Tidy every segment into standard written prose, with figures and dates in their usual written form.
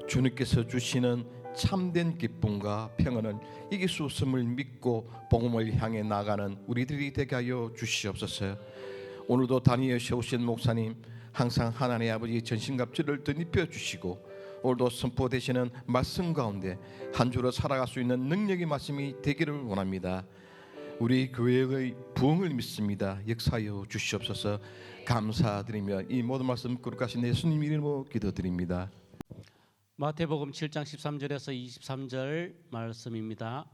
주님께서 주시는 참된 기쁨과 평안을 이길 수 없음을 믿고 복음을 향해 나가는 우리들이 되게 하여 주시옵소서. 오늘도 다니엘 세우신 목사님 항상 하나님의 아버지 전신갑주를 덧입혀 주시고 오늘도 선포되시는 말씀 가운데 한 주로 살아갈 수 있는 능력의 말씀이 되기를 원합니다. 우리 교회의 부흥을 믿습니다. 역사하여 주시옵소서. 감사드리며 이 모든 말씀 거룩하신 예수님 이름으로 기도드립니다. 마태복음 7장 13절에서 23절 말씀입니다.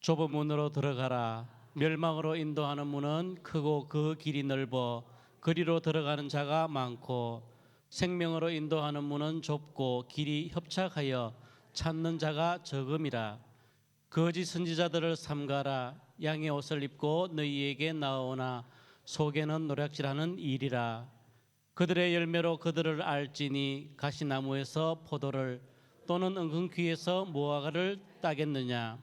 좁은 문으로 들어가라. 멸망으로 인도하는 문은 크고 그 길이 넓어 그리로 들어가는 자가 많고 생명으로 인도하는 문은 좁고 길이 협착하여 찾는 자가 적음이라. 거짓 선지자들을 삼가라. 양의 옷을 입고 너희에게 나오나 속에는 노략질하는 일이라. 그들의 열매로 그들을 알지니 가시나무에서 포도를 또는 은근귀에서 무화과를 따겠느냐.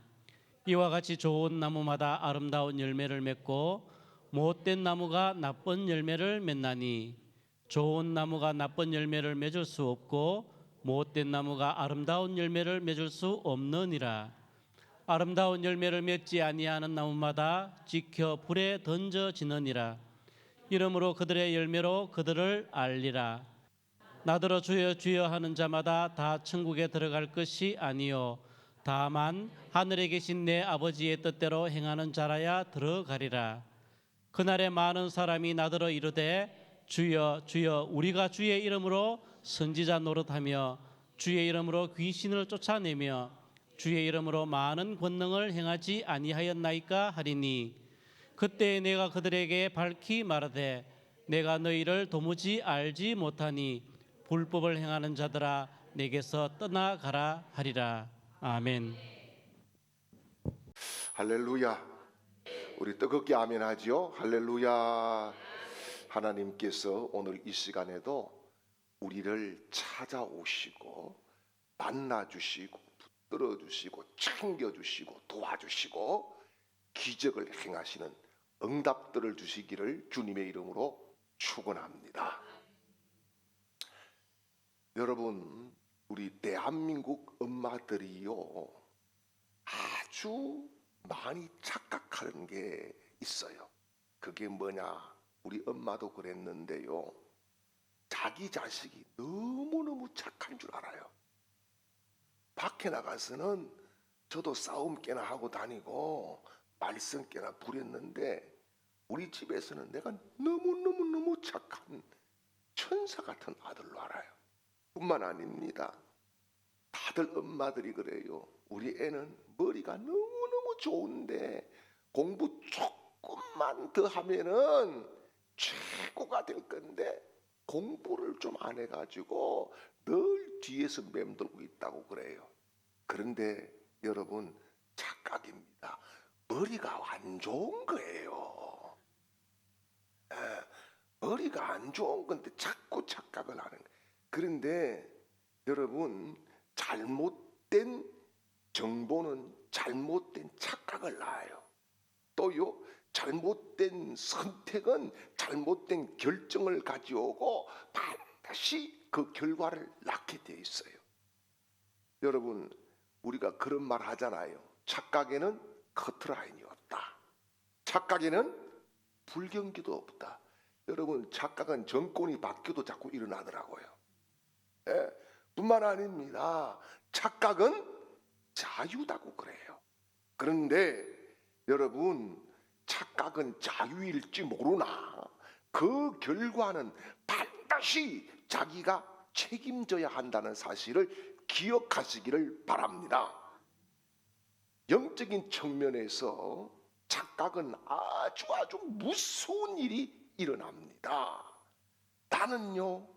이와 같이 좋은 나무마다 아름다운 열매를 맺고 못된 나무가 나쁜 열매를 맺나니 좋은 나무가 나쁜 열매를 맺을 수 없고 못된 나무가 아름다운 열매를 맺을 수 없느니라. 아름다운 열매를 맺지 아니하는 나무마다 지켜 불에 던져지느니라. 이러므로 그들의 열매로 그들을 알리라. 나더러 주여 주여 하는 자마다 다 천국에 들어갈 것이 아니요 다만 하늘에 계신 내 아버지의 뜻대로 행하는 자라야 들어가리라. 그날에 많은 사람이 나더러 이르되 주여 주여 우리가 주의 이름으로 선지자 노릇하며 주의 이름으로 귀신을 쫓아내며 주의 이름으로 많은 권능을 행하지 아니하였나이까 하리니 그때 내가 그들에게 밝히 말하되 내가 너희를 도무지 알지 못하니 불법을 행하는 자들아 내게서 떠나가라 하리라. 아멘. 할렐루야. 우리 뜨겁게 아멘 하지요. 할렐루야. 하나님께서 오늘 이 시간에도 우리를 찾아오시고 만나주시고 붙들어주시고 챙겨주시고 도와주시고 기적을 행하시는 응답들을 주시기를 주님의 이름으로 축원합니다. 여러분, 우리 대한민국 엄마들이요 아주 많이 착각하는 게 있어요. 그게 뭐냐? 우리 엄마도 그랬는데요, 자기 자식이 너무너무 착한 줄 알아요. 밖에 나가서는 저도 싸움 깨나 하고 다니고 말썽 깨나 부렸는데 우리 집에서는 내가 너무너무 착한 천사 같은 아들로 알아요. 뿐만 아닙니다. 다들 엄마들이 그래요. 우리 애는 머리가 너무너무 좋은데 공부 조금만 더 하면은 최고가 될 건데 공부를 좀 안 해가지고 늘 뒤에서 맴돌고 있다고 그래요. 그런데 여러분, 착각입니다. 머리가 안 좋은 거예요. 머리가 안 좋은 건데 자꾸 착각을 하는 거예요. 그런데 여러분, 잘못된 정보는 잘못된 착각을 낳아요. 또요, 잘못된 선택은 잘못된 결정을 가져오고 반드시 그 결과를 낳게 돼 있어요. 여러분, 우리가 그런 말 하잖아요. 착각에는 커트라인이 없다. 착각에는 불경기도 없다. 여러분, 착각은 정권이 바뀌어도 자꾸 일어나더라고요. 뿐만 아닙니다. 착각은 자유다고 그래요. 그런데 여러분, 착각은 자유일지 모르나 그 결과는 반드시 자기가 책임져야 한다는 사실을 기억하시기를 바랍니다. 영적인 측면에서 착각은 아주 무서운 일이 일어납니다. 나는요,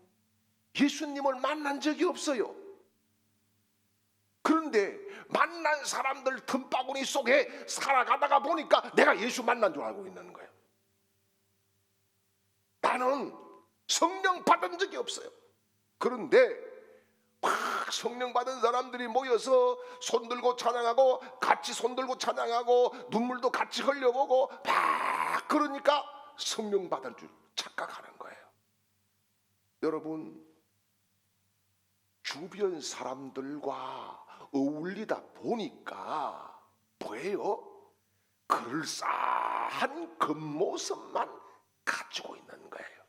예수님을 만난 적이 없어요. 그런데 만난 사람들 틈바구니 속에 살아가다가 보니까 내가 예수 만난 줄 알고 있는 거예요. 나는 성령 받은 적이 없어요. 그런데 막 성령 받은 사람들이 모여서 손들고 찬양하고 같이 손들고 찬양하고 눈물도 같이 흘려보고 막 그러니까 성령 받은 줄 착각하는 거예요. 여러분, 주변 사람들과 어울리다 보니까 뭐예요? 그럴싸한 겉모습만 가지고 있는 거예요.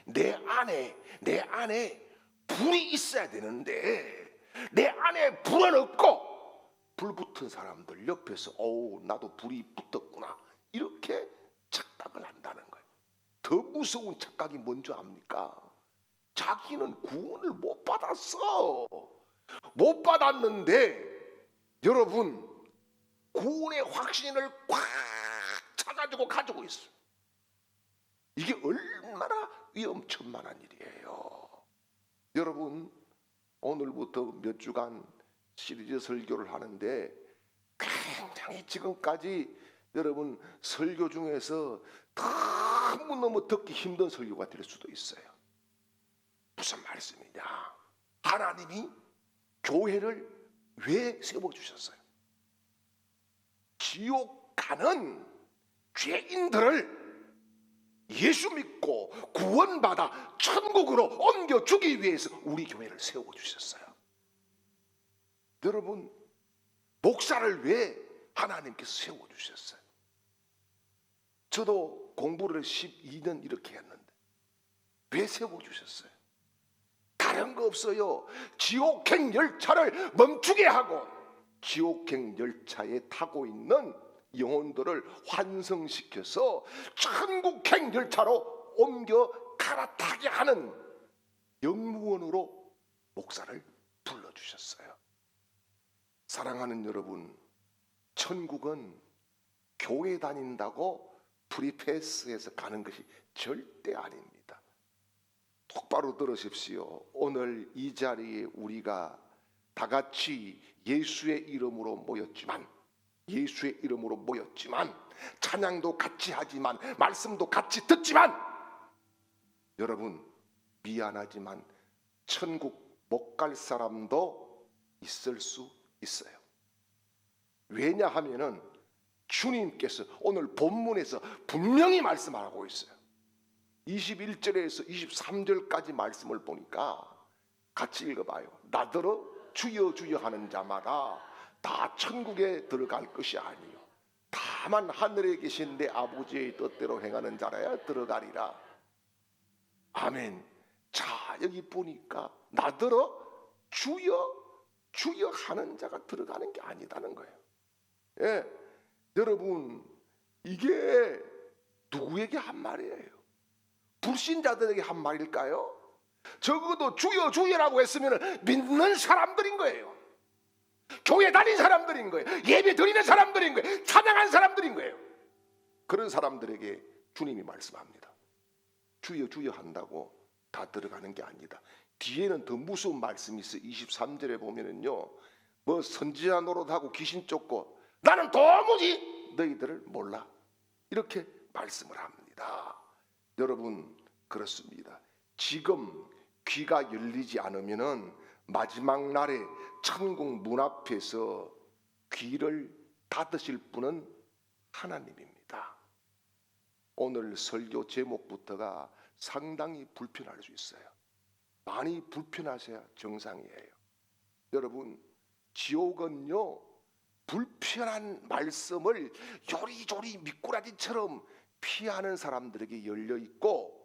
내 안에 불이 있어야 되는데 내 안에 불은 없고 불 붙은 사람들 옆에서 나도 불이 붙었구나 이렇게 착각을 한다는 거예요. 더 무서운 착각이 뭔지 압니까? 자기는 구원을 못 받았어. 못 받았는데 여러분 구원의 확신을 꽉 차가지고 가지고 있어. 이게 얼마나 위험천만한 일이에요. 여러분 오늘부터 몇 주간 시리즈 설교를 하는데 굉장히 지금까지 여러분 설교 중에서 너무너무 듣기 힘든 설교가 될 수도 있어요. 무슨 말씀이냐? 하나님이 교회를 왜 세워주셨어요? 지옥 가는 죄인들을 예수 믿고 구원받아 천국으로 옮겨주기 위해서 우리 교회를 세워주셨어요. 여러분 목사를 왜 하나님께서 세워주셨어요? 저도 공부를 12년 이렇게 했는데 왜 세워주셨어요? 다른 거 없어요. 지옥행 열차를 멈추게 하고 지옥행 열차에 타고 있는 영혼들을 환승시켜서 천국행 열차로 옮겨 갈아타게 하는 영무원으로 목사를 불러주셨어요. 사랑하는 여러분, 천국은 교회 다닌다고 프리패스해서 가는 것이 절대 아닙니다. 똑바로 들으십시오. 오늘 이 자리에 우리가 다 같이 예수의 이름으로 모였지만 찬양도 같이 하지만 말씀도 같이 듣지만 여러분 미안하지만 천국 못 갈 사람도 있을 수 있어요. 왜냐하면은 주님께서 오늘 본문에서 분명히 말씀하고 있어요. 21절에서 23절까지 말씀을 보니까 같이 읽어봐요. 나더러 주여 주여 하는 자마다 다 천국에 들어갈 것이 아니요 다만 하늘에 계신 내 아버지의 뜻대로 행하는 자라야 들어가리라. 아멘. 자 여기 보니까 나더러 주여 주여 하는 자가 들어가는 게 아니다는 거예요. 예, 여러분 이게 누구에게 한 말이에요? 불신자들에게 한 말일까요? 적어도 주여 주여라고 했으면 믿는 사람들인 거예요. 교회 다닌 사람들인 거예요. 예배 드리는 사람들인 거예요. 찬양한 사람들인 거예요. 그런 사람들에게 주님이 말씀합니다. 주여 주여 한다고 다 들어가는 게 아니다. 뒤에는 더 무서운 말씀이 있어요. 23절에 보면은요, 뭐 선지자 노릇하고 귀신 쫓고 나는 도무지 너희들을 몰라 이렇게 말씀을 합니다. 여러분 그렇습니다. 지금 귀가 열리지 않으면은 마지막 날에 천국 문 앞에서 귀를 닫으실 분은 하나님입니다. 오늘 설교 제목부터가 상당히 불편할 수 있어요. 많이 불편하셔야 정상이에요. 여러분 지옥은요 불편한 말씀을 요리조리 미꾸라지처럼 피하는 사람들에게 열려있고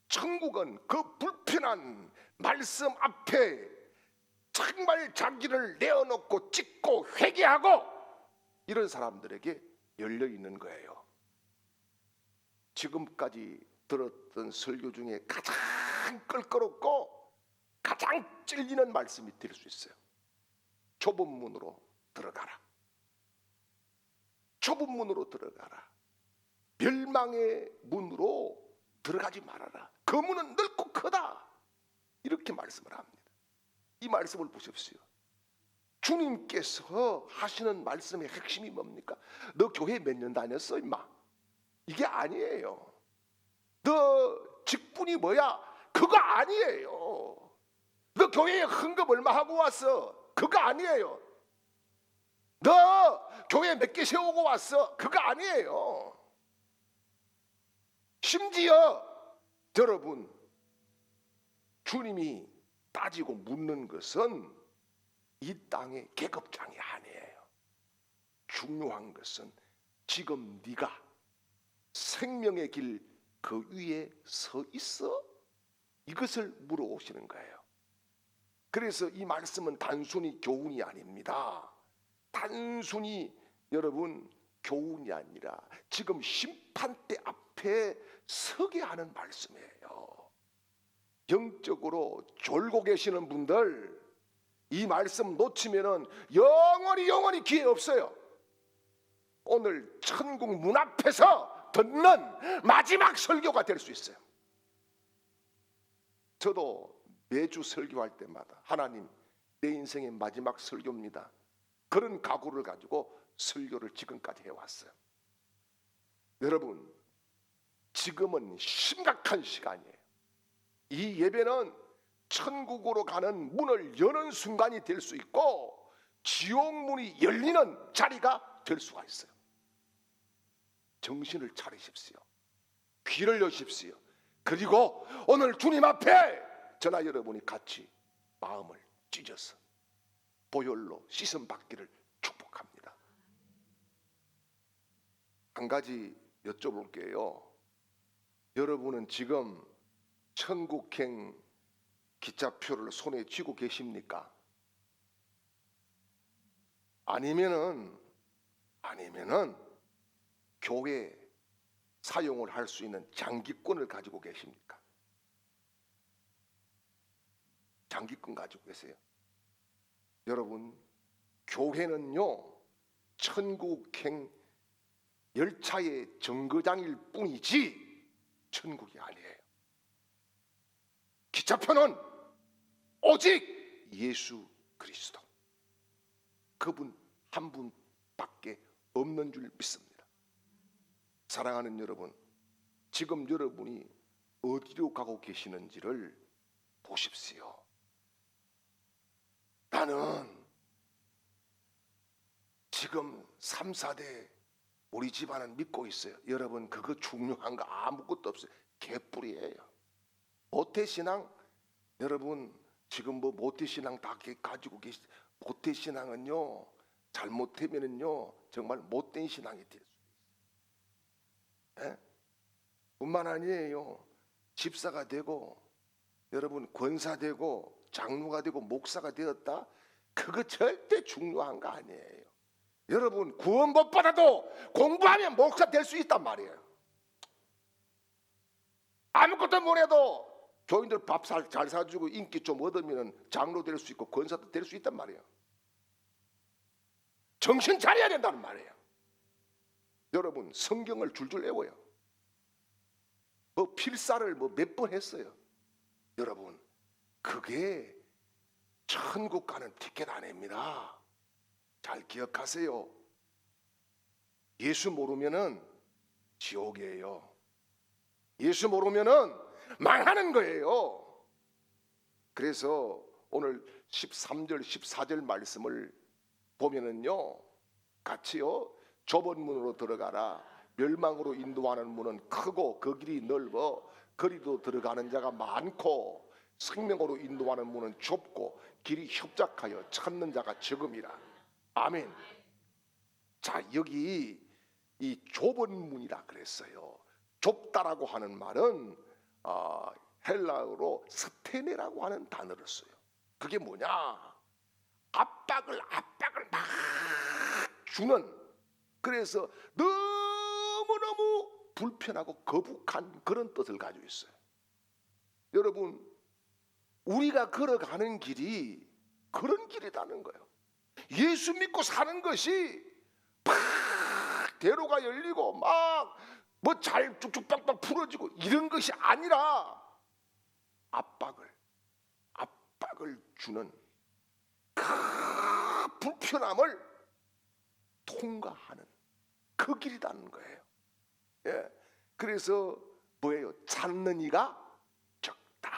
천국은 그 불편한 말씀 앞에 정말 자기를 내어놓고 찍고 회개하고 이런 사람들에게 열려있는 거예요. 지금까지 들었던 설교 중에 가장 껄끄럽고 가장 찔리는 말씀이 될 수 있어요. 좁은 문으로 들어가라. 좁은 문으로 들어가라. 멸망의 문으로 들어가지 말아라. 그 문은 넓고 크다. 이렇게 말씀을 합니다. 이 말씀을 보십시오. 주님께서 하시는 말씀의 핵심이 뭡니까? 너 교회 몇 년 다녔어 임마? 이게 아니에요. 너 직분이 뭐야? 그거 아니에요. 너 교회에 헌금 얼마 하고 왔어? 그거 아니에요. 너 교회 몇 개 세우고 왔어? 그거 아니에요. 심지어 여러분 주님이 따지고 묻는 것은 이 땅의 계급장이 아니에요. 중요한 것은 지금 네가 생명의 길 그 위에 서 있어? 이것을 물어오시는 거예요. 그래서 이 말씀은 단순히 교훈이 아닙니다. 단순히 여러분 교훈이 아니라 지금 심판대 앞에 서게 하는 말씀이에요. 영적으로 졸고 계시는 분들 이 말씀 놓치면은 영원히 기회 없어요. 오늘 천국 문 앞에서 듣는 마지막 설교가 될 수 있어요. 저도 매주 설교할 때마다 하나님 내 인생의 마지막 설교입니다. 그런 각오를 가지고 설교를 지금까지 해왔어요. 여러분 지금은 심각한 시간이에요. 이 예배는 천국으로 가는 문을 여는 순간이 될 수 있고 지옥 문이 열리는 자리가 될 수가 있어요. 정신을 차리십시오. 귀를 여십시오. 그리고 오늘 주님 앞에 저나 여러분이 같이 마음을 찢어서 보혈로 씻음 받기를 축복합니다. 한 가지 여쭤볼게요. 여러분은 지금 천국행 기차표를 손에 쥐고 계십니까? 아니면은 교회 사용을 할 수 있는 장기권을 가지고 계십니까? 장기권 가지고 계세요? 여러분 교회는요 천국행 열차의 정거장일 뿐이지 천국이 아니에요. 기차표는 오직 예수 그리스도 그분 한 분밖에 없는 줄 믿습니다. 사랑하는 여러분, 지금 여러분이 어디로 가고 계시는지를 보십시오. 나는 지금 3, 4대 우리 집안은 믿고 있어요. 여러분 그거 중요한 거 아무것도 없어요. 개뿔이에요. 모태신앙 여러분 지금 뭐 모태신앙 다 가지고 계시. 모태신앙은요 잘못되면은요 정말 못된 신앙이 될 수 있어요. 뿐만 아니에요. 집사가 되고 여러분 권사되고 장로가 되고 목사가 되었다. 그거 절대 중요한 거 아니에요. 여러분 구원 못 받아도 공부하면 목사 될 수 있단 말이에요. 아무것도 못해도 교인들 밥 잘 사주고 인기 좀 얻으면 장로 될 수 있고 권사도 될 수 있단 말이에요. 정신 차려야 된다는 말이에요. 여러분 성경을 줄줄 외워요. 뭐 필사를 뭐 몇 번 했어요. 여러분 그게 천국 가는 티켓 아닙니다. 잘 기억하세요. 예수 모르면은 지옥이에요. 예수 모르면은 망하는 거예요. 그래서 오늘 13절 14절 말씀을 보면은요 같이요 좁은 문으로 들어가라. 멸망으로 인도하는 문은 크고 그 길이 넓어 거리로 들어가는 자가 많고 생명으로 인도하는 문은 좁고 길이 협착하여 찾는 자가 적음이라. 아멘. 자 여기 이 좁은 문이라 그랬어요. 좁다라고 하는 말은 헬라어로 스테네라고 하는 단어를 써요. 그게 뭐냐? 압박을 막 주는. 그래서 너무너무 불편하고 거북한 그런 뜻을 가지고 있어요. 여러분 우리가 걸어가는 길이 그런 길이라는 거예요. 예수 믿고 사는 것이 팍 대로가 열리고 막 뭐 잘 쭉쭉 빡빡 풀어지고 이런 것이 아니라 압박을 주는 그 불편함을 통과하는 그 길이라는 거예요. 예. 그래서 뭐예요? 찾는 이가 적다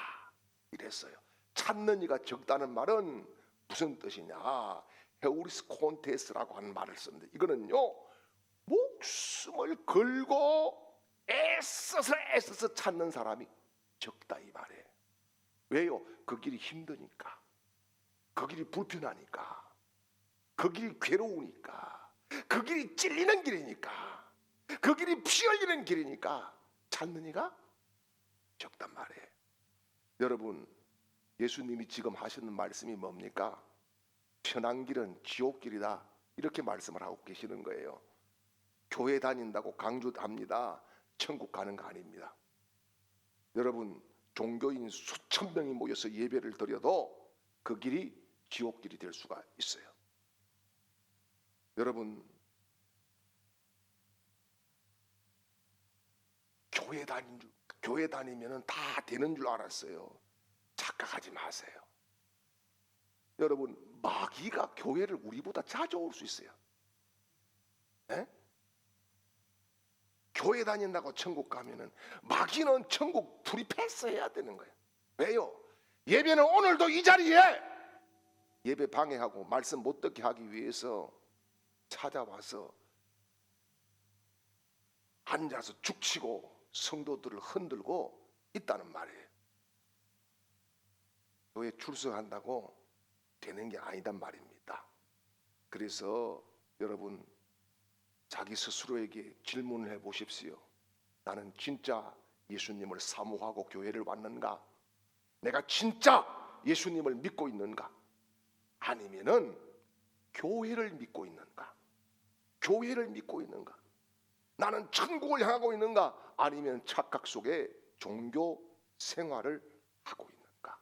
이랬어요. 찾는 이가 적다는 말은 무슨 뜻이냐? 헤우리스 콘테스라고 하는 말을 썼는데 이거는요 목숨을 걸고 애써서 찾는 사람이 적다 이 말이에요. 왜요? 그 길이 힘드니까, 그 길이 불편하니까, 그 길이 괴로우니까, 그 길이 찔리는 길이니까, 그 길이 피 흘리는 길이니까 찾는 이가 적단 말이에요. 여러분, 예수님이 지금 하시는 말씀이 뭡니까? 편한 길은 지옥길이다, 이렇게 말씀을 하고 계시는 거예요. 교회 다닌다고 강조합니다. 천국 가는 거 아닙니다. 여러분, 종교인 수천 명이 모여서 예배를 드려도 그 길이 지옥길이 될 수가 있어요. 여러분, 교회 다니면은 다 되는 줄 알았어요. 착각하지 마세요. 여러분, 마귀가 교회를 우리보다 자주 올 수 있어요. 네? 교회 다닌다고 천국 가면은 마귀는 천국 불이 패스해야 되는 거예요. 왜요? 예배는 오늘도 이 자리에 예배 방해하고 말씀 못 듣게 하기 위해서 찾아와서 앉아서 죽치고 성도들을 흔들고 있다는 말이에요. 교회 출석한다고 되는 게 아니단 말입니다. 그래서 여러분, 자기 스스로에게 질문을 해 보십시오. 나는 진짜 예수님을 사모하고 교회를 왔는가? 내가 진짜 예수님을 믿고 있는가? 아니면은 교회를 믿고 있는가? 교회를 믿고 있는가? 나는 천국을 향하고 있는가? 아니면 착각 속에 종교 생활을 하고 있는가?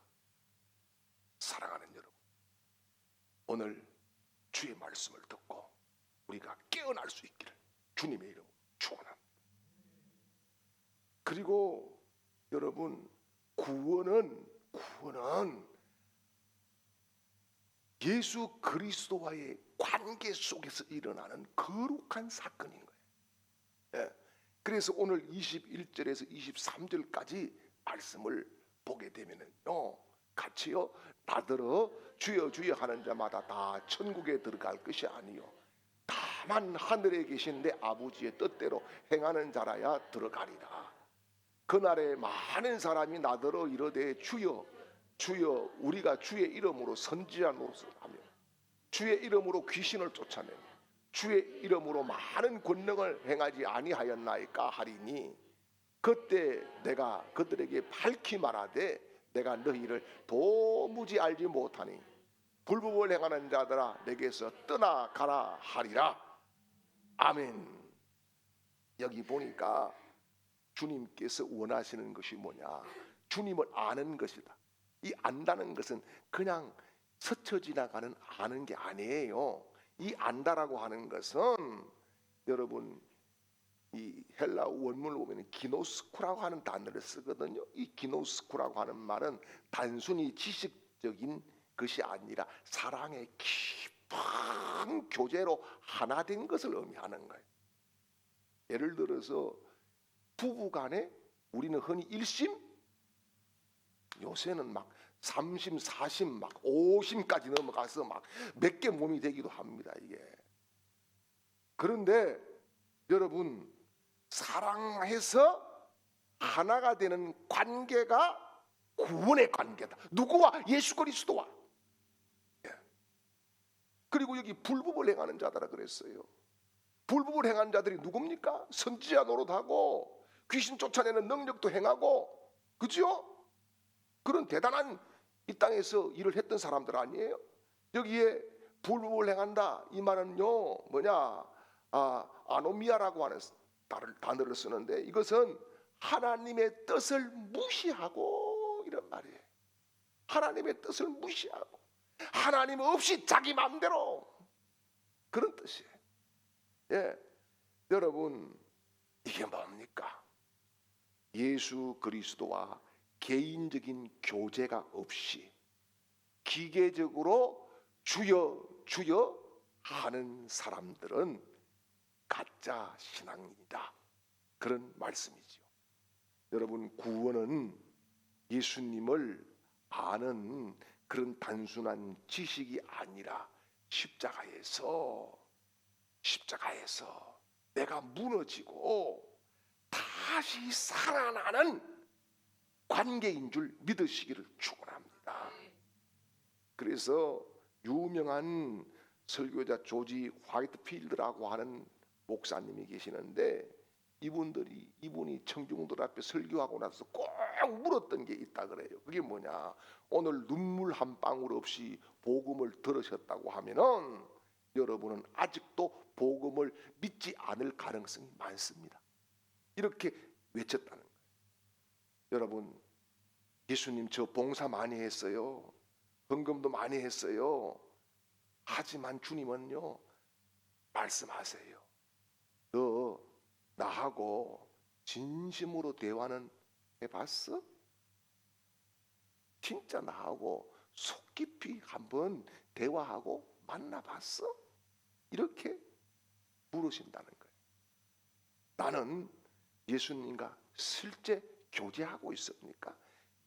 사랑하는 여러분, 오늘 주의 말씀을 듣고 우리가 깨어날 수 있기를 주님의 이름으로 축원합니다. 그리고 여러분, 구원은 예수 그리스도와의 관계 속에서 일어나는 거룩한 사건인 거예요. 예. 그래서 오늘 21절에서 23절까지 말씀을 보게 되면은요, 같이요, 나더러 주여 주여 하는 자마다 다 천국에 들어갈 것이 아니요 다만 하늘에 계신 내 아버지의 뜻대로 행하는 자라야 들어가리라. 그날에 많은 사람이 나더러 이르되 주여 주여 우리가 주의 이름으로 선지자 노릇을 하며 주의 이름으로 귀신을 쫓아내며 주의 이름으로 많은 권능을 행하지 아니하였나이까 하리니, 그때 내가 그들에게 밝히 말하되 내가 너희를 도무지 알지 못하니 불법을 행하는 자들아 내게서 떠나가라 하리라. 아멘. 여기 보니까 주님께서 원하시는 것이 뭐냐? 주님을 아는 것이다. 이 안다는 것은 그냥 스쳐 지나가는 아는 게 아니에요. 이 안다라고 하는 것은 여러분, 이 헬라 원문을 보면 기노스쿠라고 하는 단어를 쓰거든요. 이 기노스쿠라고 하는 말은 단순히 지식적인 것이 아니라 사랑의 깊은 교제로 하나 된 것을 의미하는 거예요. 예를 들어서 부부간에 우리는 흔히 일심, 요새는 막 30, 40, 막 50까지 넘어가서 막 몇 개 몸이 되기도 합니다, 이게. 그런데 여러분, 사랑해서 하나가 되는 관계가 구원의 관계다. 누구와? 예수 그리스도와. 예. 그리고 여기 불법을 행하는 자들아 그랬어요. 불법을 행하는 자들이 누굽니까? 선지자 노릇하고 귀신 쫓아내는 능력도 행하고, 그죠? 그런 대단한 이 땅에서 일을 했던 사람들 아니에요? 여기에 불법을 행한다, 이 말은요 뭐냐, 아노미아라고 하는 단어를 쓰는데, 이것은 하나님의 뜻을 무시하고 이런 말이에요. 하나님의 뜻을 무시하고 하나님 없이 자기 마음대로, 그런 뜻이에요. 예, 여러분, 이게 뭡니까? 예수 그리스도와 개인적인 교제가 없이 기계적으로 주여 주여 하는 사람들은 가짜 신앙이다, 그런 말씀이죠. 여러분, 구원은 예수님을 아는 그런 단순한 지식이 아니라 십자가에서 내가 무너지고 다시 살아나는 관계인 줄 믿으시기를 축원합니다. 그래서 유명한 설교자 조지 화이트필드라고 하는 목사님이 계시는데 이분이 청중들 앞에 설교하고 나서 꼭 물었던 게 있다 그래요. 그게 뭐냐? 오늘 눈물 한 방울 없이 복음을 들으셨다고 하면은 여러분은 아직도 복음을 믿지 않을 가능성이 많습니다. 이렇게 외쳤다는 거예요. 여러분, 예수님 저 봉사 많이 했어요. 헌금도 많이 했어요. 하지만 주님은요, 말씀하세요. 너 나하고 진심으로 대화는 해봤어? 진짜 나하고 속 깊이 한번 대화하고 만나봤어? 이렇게 물으신다는 거예요. 나는 예수님과 실제 교제하고 있습니까?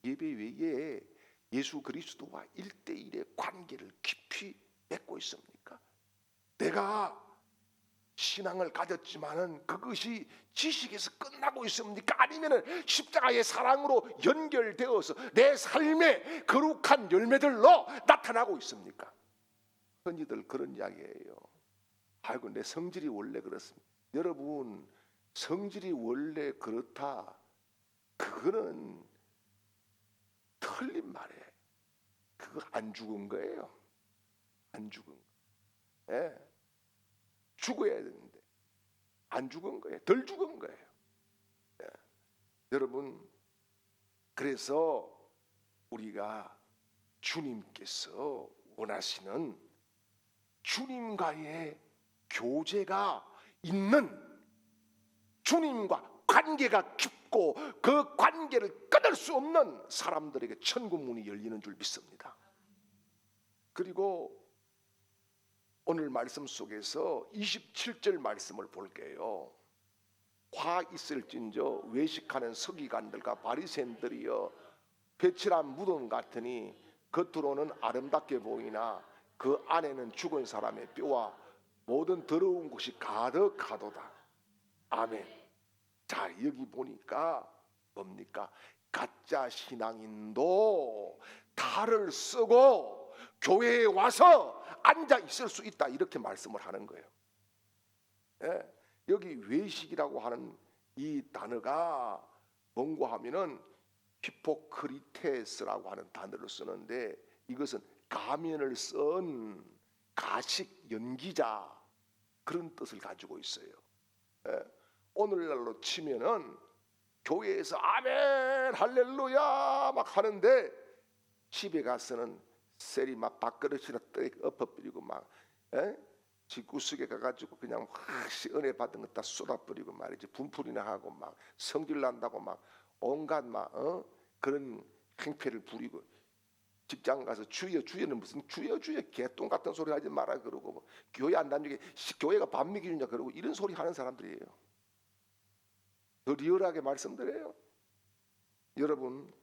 예배 외에 예수 그리스도와 1대1의 관계를 깊이 맺고 있습니까? 내가 신앙을 가졌지만은 그것이 지식에서 끝나고 있습니까? 아니면은 십자가의 사랑으로 연결되어서 내 삶의 거룩한 열매들로 나타나고 있습니까? 흔히들 그런 이야기예요. 아이고, 내 성질이 원래 그렇습니다. 여러분, 성질이 원래 그렇다, 그거는 틀린 말이에요. 그거 안 죽은 거예요. 안 죽은 거. 예. 죽어야 되는데 안 죽은 거예요. 덜 죽은 거예요. 예. 여러분, 그래서 우리가 주님께서 원하시는 주님과의 교제가 있는, 주님과 관계가 깊고 그 관계를 끊을 수 없는 사람들에게 천국 문이 열리는 줄 믿습니다. 그리고 오늘 말씀 속에서 27절 말씀을 볼게요. 화 있을진저 외식하는 서기관들과 바리새인들이여, 배칠한 무덤 같으니 겉으로는 아름답게 보이나 그 안에는 죽은 사람의 뼈와 모든 더러운 것이 가득하도다. 아멘. 자, 여기 보니까 뭡니까? 가짜 신앙인도 탈을 쓰고 교회에 와서 앉아 있을 수 있다, 이렇게 말씀을 하는 거예요. 예, 여기 외식이라고 하는 이 단어가 뭔가 하면은 히포크리테스라고 하는 단어를 쓰는데, 이것은 가면을 쓴 가식 연기자, 그런 뜻을 가지고 있어요. 예, 오늘날로 치면은 교회에서 아멘 할렐루야 막 하는데 집에 가서는 셀이 막 밥그릇이나 엎어버리고 막, 집구석에 가가지고 그냥 확 은혜 받은 거 다 쏟아버리고 말이지, 분풀이나 하고 막 성질 난다고 막 온갖 막 그런 행패를 부리고, 직장 가서 주여는 무슨 주여 개똥 같은 소리 하지 마라 그러고, 뭐 교회 안 다니게 교회가 밥 먹이느냐 그러고, 이런 소리 하는 사람들이에요. 더 리얼하게 말씀드려요. 여러분,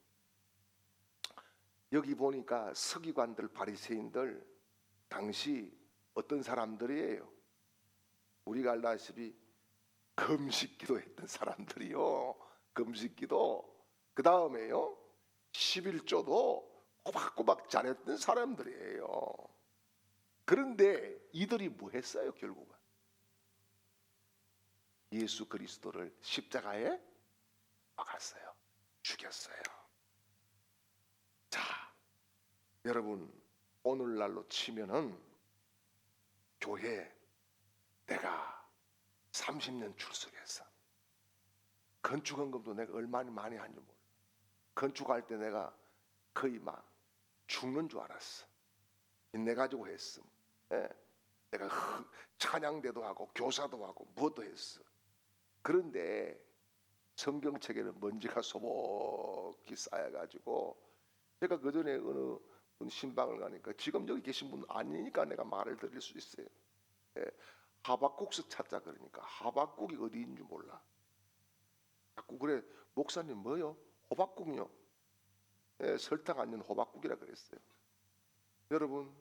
여기 보니까 서기관들, 바리새인들 당시 어떤 사람들이에요? 우리가 알다시피 금식기도 했던 사람들이요. 금식기도, 그 다음에요 11조도 꼬박꼬박 잘했던 사람들이에요. 그런데 이들이 뭐 했어요? 결국은 예수 그리스도를 십자가에 박았어요. 죽였어요. 자, 여러분, 오늘날로 치면은 교회 내가 30년 출석했어. 건축헌금도 내가 얼마나 많이 한지 몰라. 건축할 때 내가 거의 막 죽는 줄 알았어. 인내 가지고 했어. 예. 내가 찬양대도 하고 교사도 하고 무엇도 했어. 그런데 성경책에는 먼지가 소복히 쌓여가지고, 제가 그 전에 어느 신방을 가니까, 지금 여기 계신 분 아니니까 내가 말을 드릴 수 있어요. 예. 하박국서 찾자 그러니까 하박국이 어디 있는 줄 몰라. 자꾸 그래, 목사님 뭐요? 호박국요. 예, 설탕 안 넣은 호박국이라 그랬어요. 여러분,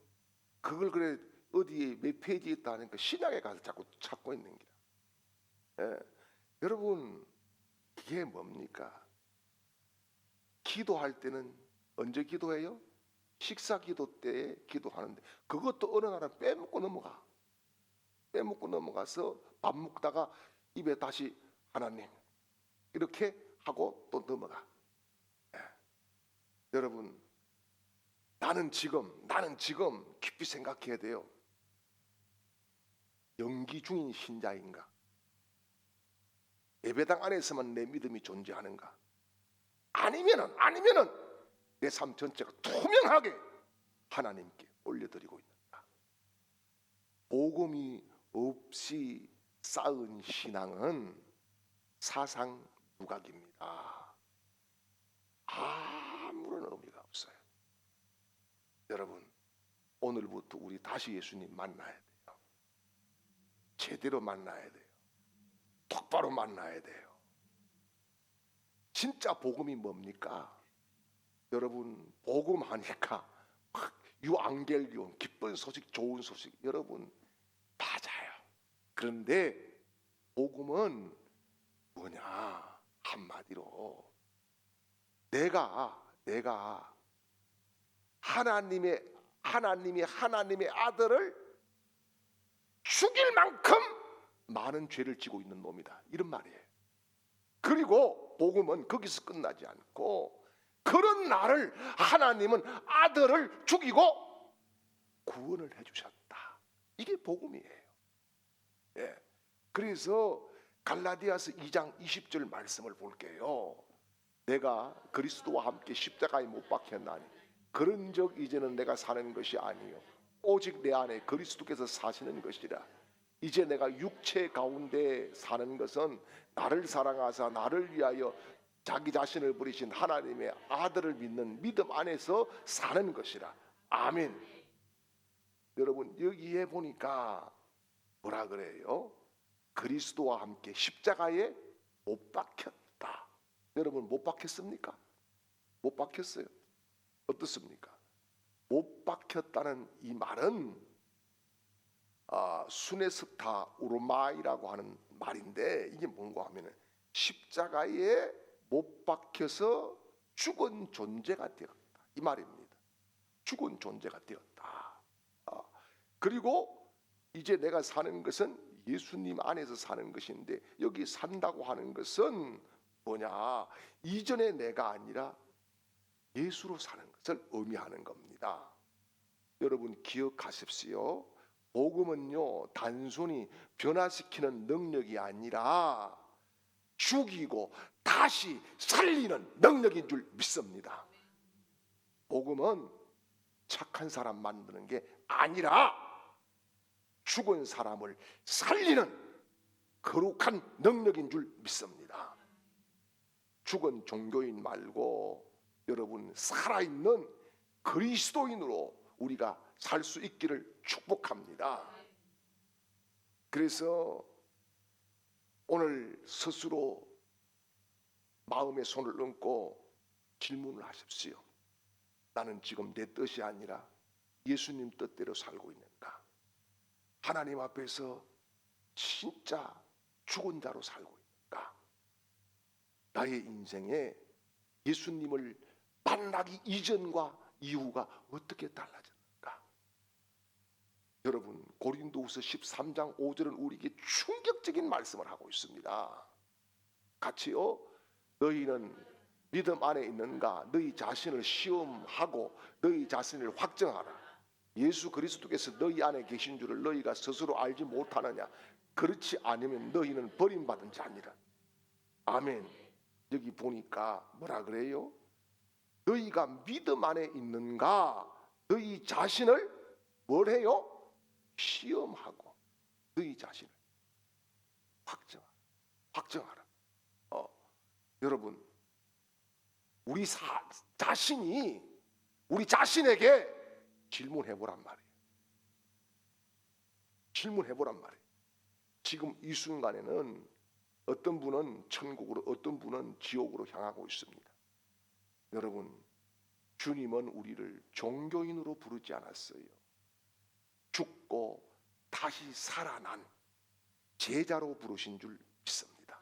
그걸 그래 어디에 몇 페이지에 있다 하니까 신약에 가서 자꾸 찾고 있는 게. 여러분, 이게 뭡니까? 기도할 때는 언제 기도해요? 식사 기도 때에 기도하는데 그것도 어느 날은 빼먹고 넘어가. 빼먹고 넘어가서 밥 먹다가 입에 다시 하나님 이렇게 하고 또 넘어가. 예. 여러분 나는 지금 깊이 생각해야 돼요. 연기 중인 신자인가? 예배당 안에서만 내 믿음이 존재하는가? 아니면은 내 삶 전체가 투명하게 하나님께 올려드리고 있는가? 복음이 없이 쌓은 신앙은 사상 누각입니다. 아무런 의미가 없어요. 여러분 오늘부터 우리 다시 예수님 만나야 돼요. 제대로 만나야 돼요. 똑바로 만나야 돼요. 진짜 복음이 뭡니까? 여러분 복음 하니까 막 유앙겔리온 기쁜 소식 좋은 소식 여러분 맞아요. 그런데 복음은 뭐냐? 한마디로 내가 하나님의 아들을 죽일 만큼 많은 죄를 지고 있는 놈이다. 이런 말이에요. 그리고 복음은 거기서 끝나지 않고 그런 나를 하나님은 아들을 죽이고 구원을 해주셨다. 이게 복음이에요. 예. 그래서 갈라디아서 2장 20절 말씀을 볼게요. 내가 그리스도와 함께 십자가에 못 박혔나니 그런즉 이제는 내가 사는 것이 아니요 오직 내 안에 그리스도께서 사시는 것이라. 이제 내가 육체 가운데 사는 것은 나를 사랑하사 나를 위하여 자기 자신을 버리신 하나님의 아들을 믿는 믿음 안에서 사는 것이라. 아멘. 여러분 여기에 보니까 뭐라 그래요? 그리스도와 함께 십자가에 못 박혔다. 여러분 못 박혔습니까? 못 박혔어요. 어떻습니까? 못 박혔다는 이 말은 수네스타 우르마이라고 하는 말인데 이게 뭔가 하면은 십자가에 못 박혀서 죽은 존재가 되었다 이 말입니다. 죽은 존재가 되었다. 그리고 이제 내가 사는 것은 예수님 안에서 사는 것인데 여기 산다고 하는 것은 뭐냐? 이전에 내가 아니라 예수로 사는 것을 의미하는 겁니다. 여러분 기억하십시오. 복음은요 단순히 변화시키는 능력이 아니라 죽이고 다시 살리는 능력인 줄 믿습니다. 복음은 착한 사람 만드는 게 아니라 죽은 사람을 살리는 거룩한 능력인 줄 믿습니다. 죽은 종교인 말고 여러분 살아있는 그리스도인으로 우리가 살 수 있기를 축복합니다. 그래서 오늘 스스로 마음에 손을 얹고 질문을 하십시오. 나는 지금 내 뜻이 아니라 예수님 뜻대로 살고 있는가? 하나님 앞에서 진짜 죽은 자로 살고 있는가? 나의 인생에 예수님을 만나기 이전과 이후가 어떻게 달라졌는가? 여러분 고린도후서 13장 5절은 우리에게 충격적인 말씀을 하고 있습니다. 같이요. 너희는 믿음 안에 있는가? 너희 자신을 시험하고 너희 자신을 확정하라. 예수 그리스도께서 너희 안에 계신 줄을 너희가 스스로 알지 못하느냐? 그렇지 않으면 너희는 버림받은 자니라. 아멘. 여기 보니까 뭐라 그래요? 너희가 믿음 안에 있는가? 너희 자신을 뭘 해요? 시험하고 너희 자신을 확정하라. 여러분 우리 자신이 우리 자신에게 질문해보란 말이에요. 질문해보란 말이에요. 지금 이 순간에는 어떤 분은 천국으로 어떤 분은 지옥으로 향하고 있습니다. 여러분 주님은 우리를 종교인으로 부르지 않았어요. 죽고 다시 살아난 제자로 부르신 줄 믿습니다.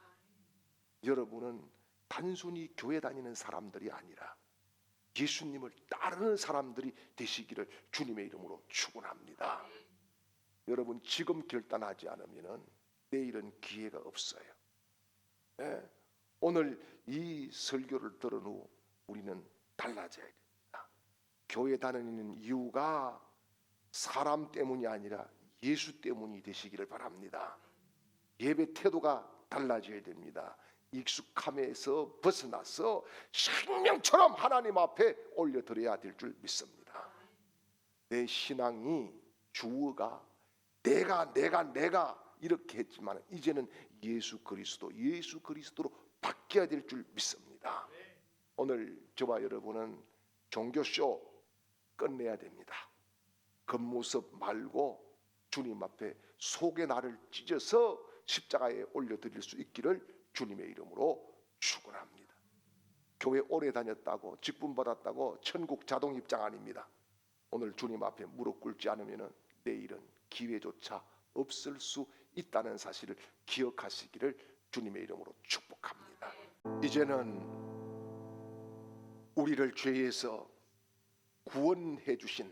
여러분은 단순히 교회 다니는 사람들이 아니라 예수님을 따르는 사람들이 되시기를 주님의 이름으로 축원합니다. 여러분, 지금 결단하지 않으면 내일은 기회가 없어요. 예? 오늘 이 설교를 들은 후 우리는 달라져야 됩니다. 교회 다니는 이유가 사람 때문이 아니라 예수 때문이 되시기를 바랍니다. 예배 태도가 달라져야 됩니다. 익숙함에서 벗어나서 생명처럼 하나님 앞에 올려드려야 될 줄 믿습니다. 내 신앙이 주어가 내가 이렇게 했지만 이제는 예수 그리스도로 바뀌어야 될 줄 믿습니다. 오늘 저와 여러분은 종교쇼 끝내야 됩니다. 겉모습 말고 주님 앞에 속의 나를 찢어서 십자가에 올려드릴 수 있기를 주님의 이름으로 축원합니다. 교회 오래 다녔다고 직분 받았다고 천국 자동 입장 아닙니다. 오늘 주님 앞에 무릎 꿇지 않으면 내일은 기회조차 없을 수 있다는 사실을 기억하시기를 주님의 이름으로 축복합니다. 이제는 우리를 죄에서 구원해 주신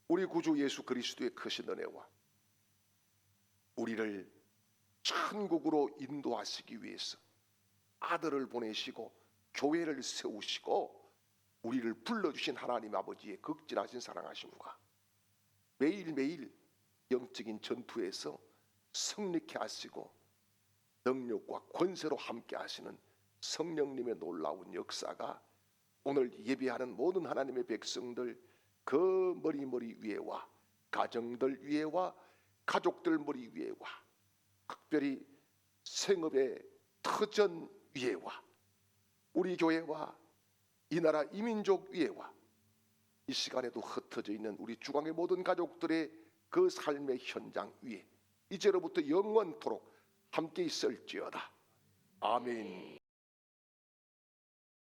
우리 구주 예수 그리스도의 크신 은혜와 우리를 천국으로 인도하시기 위해서 아들을 보내시고 교회를 세우시고 우리를 불러주신 하나님 아버지의 극진하신 사랑하심과 매일매일 영적인 전투에서 승리케 하시고 능력과 권세로 함께 하시는 성령님의 놀라운 역사가 오늘 예배하는 모든 하나님의 백성들 그 머리 위에와 가정들 위에와 가족들 머리 위에와 특별히 생업의 터전 위에와 우리 교회와 이 나라 이민족 위에와 이 시간에도 흩어져 있는 우리 주광의 모든 가족들의 그 삶의 현장 위에 이제로부터 영원토록 함께 있을지어다. 아멘.